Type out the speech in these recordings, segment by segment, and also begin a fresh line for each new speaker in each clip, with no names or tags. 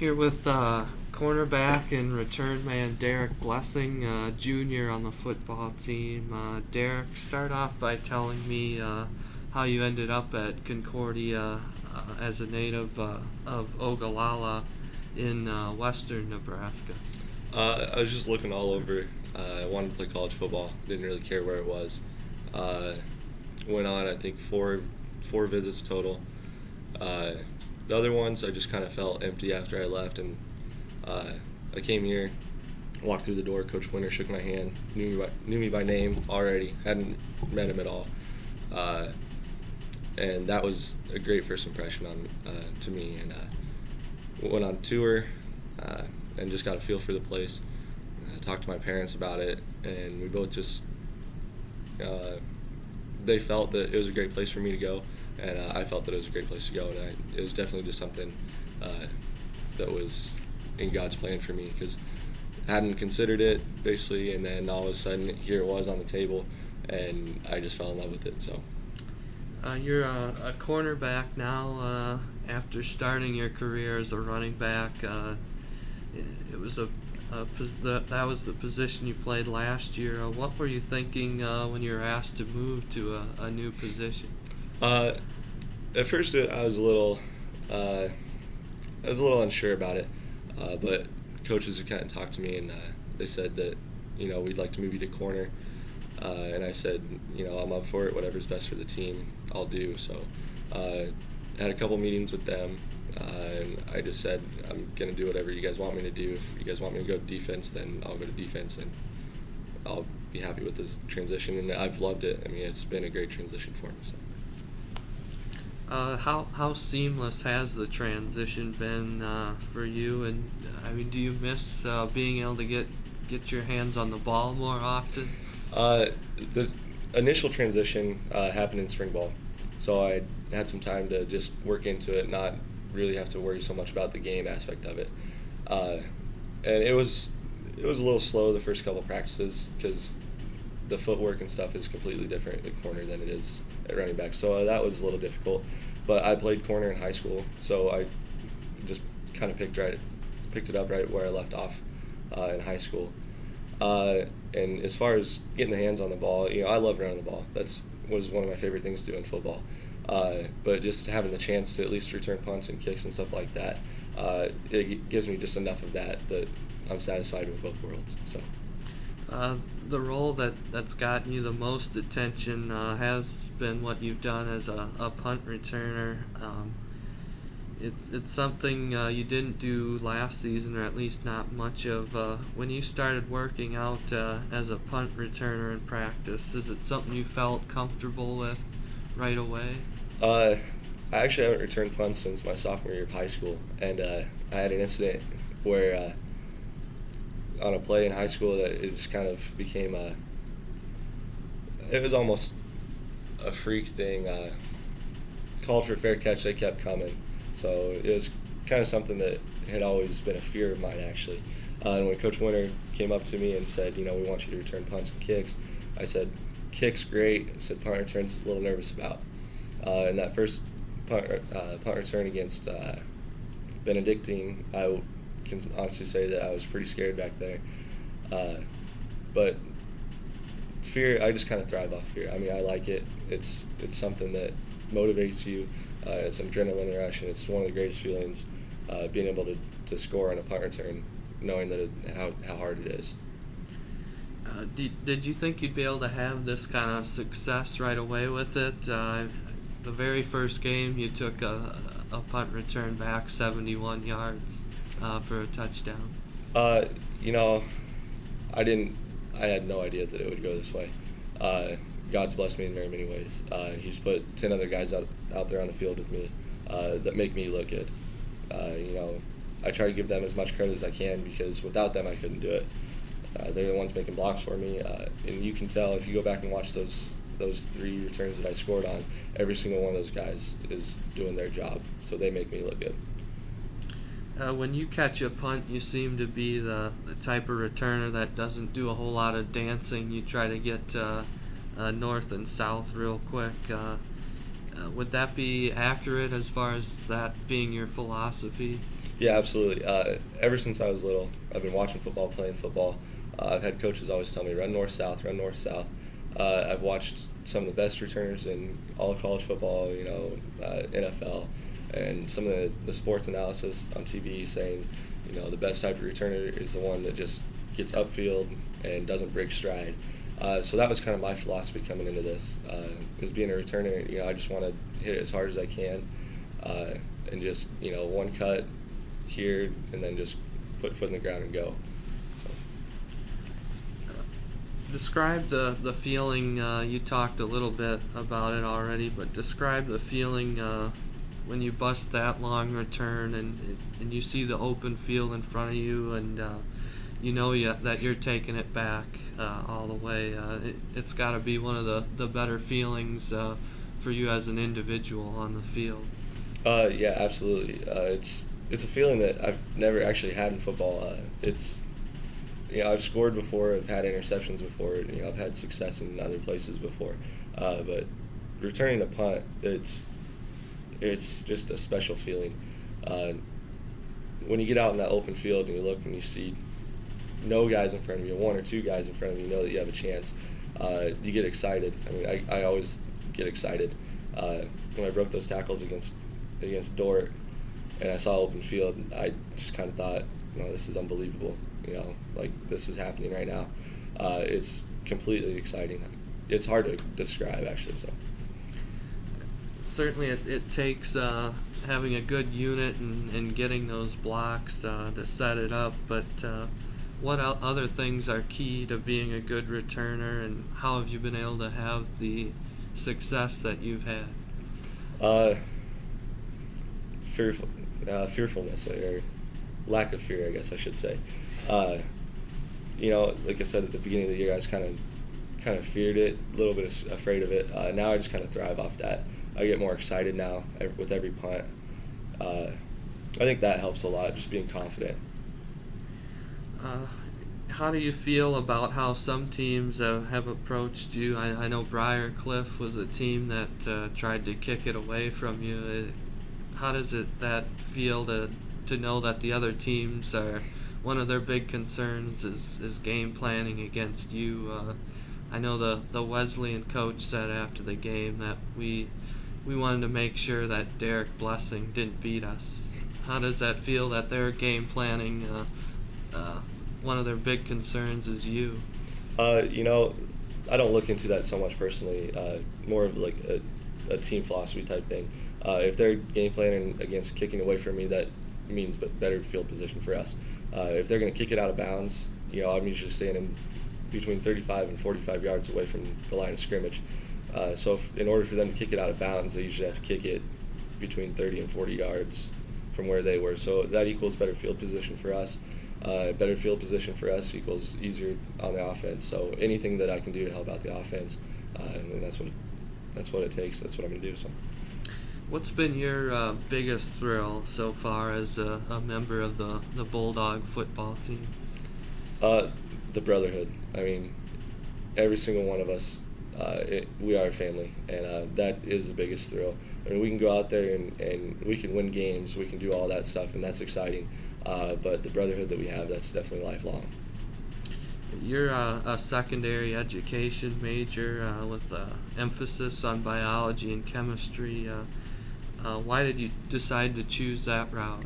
Here with cornerback and return man Derek Blessing, junior on the football team. Derek, start off by telling me how you ended up at Concordia as a native of Ogallala in western Nebraska.
I was just looking all over. I wanted to play college football. Didn't really care where it was. Uh, Went on, I think, four visits total. The other ones, I just kind of felt empty after I left, and I came here, walked through the door. Coach Winter shook my hand, knew me by name already. Hadn't met him at all, and that was a great first impression to me. And went on tour and just got a feel for the place. Talked to my parents about it, and we both just they felt that it was a great place for me to go, and I felt that it was a great place to go, and it was definitely just something that was in God's plan for me, because I hadn't considered it basically, and then all of a sudden here it was on the table, and I just fell in love with it. So
You're a cornerback now. After starting your career as a running back, it was that was the position you played last year. What were you thinking when you were asked to move to a new position?
At first, I was a little unsure about it, but coaches have kind of talked to me, and they said that we'd like to move you to corner, and I said I'm up for it. Whatever's best for the team, I'll do. So I had a couple meetings with them. And I just said, I'm going to do whatever you guys want me to do. If you guys want me to go defense, then I'll go to defense, and I'll be happy with this transition. And I've loved it. I mean, it's been a great transition for me. So.
How seamless has the transition been for you? And I mean, do you miss being able to get your hands on the ball more often?
The initial transition happened in spring ball, so I had some time to just work into it, not really have to worry so much about the game aspect of it, and it was a little slow the first couple practices, because the footwork and stuff is completely different at corner than it is at running back, so that was a little difficult. But I played corner in high school, so I just kind of picked it up right where I left off in high school. And as far as getting the hands on the ball, I love running the ball. Was one of my favorite things to do in football. But just having the chance to at least return punts and kicks and stuff like that, it gives me just enough of that I'm satisfied with both worlds. So.
The role that's gotten you the most attention has been what you've done as a punt returner. It's something you didn't do last season, or at least not much of. When you started working out as a punt returner in practice, is it something you felt comfortable with right away?
I actually haven't returned punts since my sophomore year of high school, and I had an incident where on a play in high school that it just kind of became it was almost a freak thing. Called for a fair catch, they kept coming, so it was kind of something that had always been a fear of mine, actually. And when Coach Winter came up to me and said, we want you to return punts and kicks, I said, kicks great. I said, punt returns a little nervous about. In that first punt return against Benedictine, I can honestly say that I was pretty scared back there. But fear, I just kind of thrive off fear. I mean, I like it. It's something that motivates you. It's an adrenaline rush, and it's one of the greatest feelings, being able to score on a punt return, knowing that how hard it is.
Did you think you'd be able to have this kind of success right away with it? The very first game, you took a punt return back 71 yards for a touchdown.
I had no idea that it would go this way. God's blessed me in very many ways. He's put 10 other guys out there on the field with me that make me look good. I try to give them as much credit as I can, because without them I couldn't do it. They're the ones making blocks for me, and you can tell if you go back and watch those 3 returns that I scored on, every single one of those guys is doing their job, so they make me look good.
When you catch a punt, you seem to be the type of returner that doesn't do a whole lot of dancing. You try to get north and south real quick. Would that be accurate as far as that being your philosophy?
Yeah, absolutely. Ever since I was little, I've been watching football, playing football. I've had coaches always tell me, run north south, run north south. I've watched some of the best returners in all of college football, NFL, and some of the sports analysis on TV saying, the best type of returner is the one that just gets upfield and doesn't break stride. So that was kind of my philosophy coming into this. As being a returner, I just want to hit it as hard as I can, and just one cut here and then just put foot in the ground and go. So.
Describe the feeling. You talked a little bit about it already, but describe the feeling when you bust that long return and you see the open field in front of you, and that you're taking it back all the way. It's got to be one of the better feelings for you as an individual on the field.
Yeah, absolutely. It's a feeling that I've never actually had in football. I've scored before, I've had interceptions before, I've had success in other places before, but returning a punt, it's just a special feeling. When you get out in that open field and you look and you see no guys in front of you, one or two guys in front of you, that you have a chance, you get excited. I mean, I always get excited. When I broke those tackles against Dort and I saw open field, I just kind of thought, this is unbelievable. This is happening right now. It's completely exciting. It's hard to describe, actually. So
certainly, it takes having a good unit and getting those blocks to set it up. But what other things are key to being a good returner, and how have you been able to have the success that you've had?
Fearfulness, or lack of fear, I guess I should say. Like I said at the beginning of the year, I was kind of feared it, a little bit afraid of it. Now I just kind of thrive off that. I get more excited now with every punt. I think that helps a lot, just being confident.
How do you feel about how some teams have approached you? I know Briarcliff was a team that tried to kick it away from you. How does that feel to know that the other teams are, one of their big concerns is game planning against you? I know the Wesleyan coach said after the game that we wanted to make sure that Derek Blessing didn't beat us. How does that feel that their game planning, one of their big concerns is you?
I don't look into that so much personally. More of like a team philosophy type thing. If they're game planning against kicking away from me, that means better field position for us. If they're going to kick it out of bounds, I'm usually standing between 35 and 45 yards away from the line of scrimmage. So in order for them to kick it out of bounds, they usually have to kick it between 30 and 40 yards from where they were. So that equals better field position for us. Better field position for us equals easier on the offense. So anything that I can do to help out the offense, and that's what it takes. That's what I'm going to do. So.
What's been your biggest thrill so far as a member of the Bulldog football team?
The brotherhood. I mean, every single one of us, we are a family, and that is the biggest thrill. I mean, we can go out there and we can win games, we can do all that stuff, and that's exciting. But the brotherhood that we have, that's definitely lifelong.
You're a secondary education major with emphasis on biology and chemistry. Why did you decide to choose that route?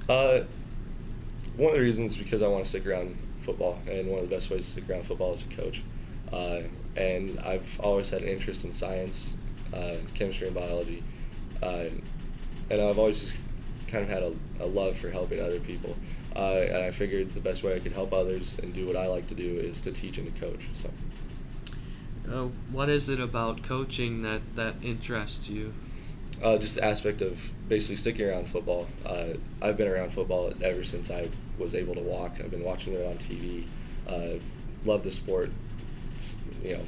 One of the reasons is because I want to stick around football, and one of the best ways to stick around football is a coach. And I've always had an interest in science, chemistry and biology, and I've always just kind of had a love for helping other people. And I figured the best way I could help others and do what I like to do is to teach and to coach. So.
What is it about coaching that interests you?
Just the aspect of basically sticking around football. I've been around football ever since I was able to walk. I've been watching it on TV. Loved the sport,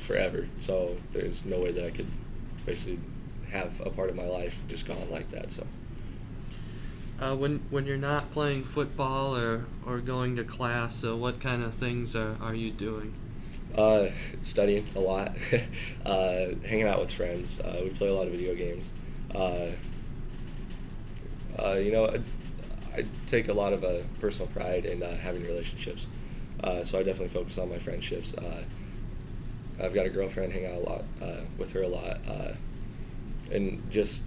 forever. So there's no way that I could basically have a part of my life just gone like that. So.
When you're not playing football or going to class, what kind of things are you doing?
Studying a lot, hanging out with friends. We play a lot of video games. Uh, I take a lot of personal pride in having relationships. So I definitely focus on my friendships. I've got a girlfriend, hang out a lot with her a lot, and just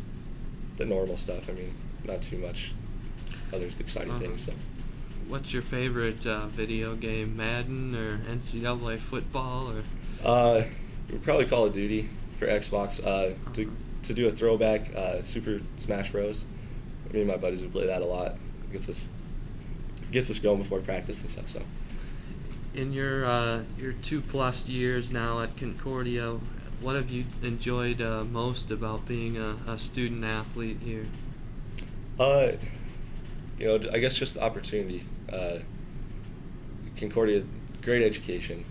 the normal stuff. I mean, not too much other exciting things. So.
What's your favorite video game, Madden or NCAA football or?
Probably Call of Duty for Xbox. To do a throwback, Super Smash Bros. Me and my buddies would play that a lot. Gets us going before practice and stuff. So.
In your 2+ years now at Concordia, what have you enjoyed most about being a student athlete here?
I guess just the opportunity. Concordia, great education,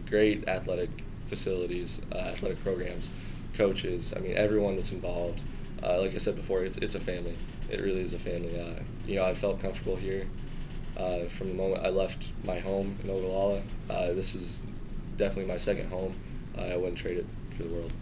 great athletic facilities, athletic programs, coaches. I mean, everyone that's involved. Like I said before, it's a family. It really is a family. I felt comfortable here from the moment I left my home in Ogallala. This is definitely my second home. I wouldn't trade it for the world.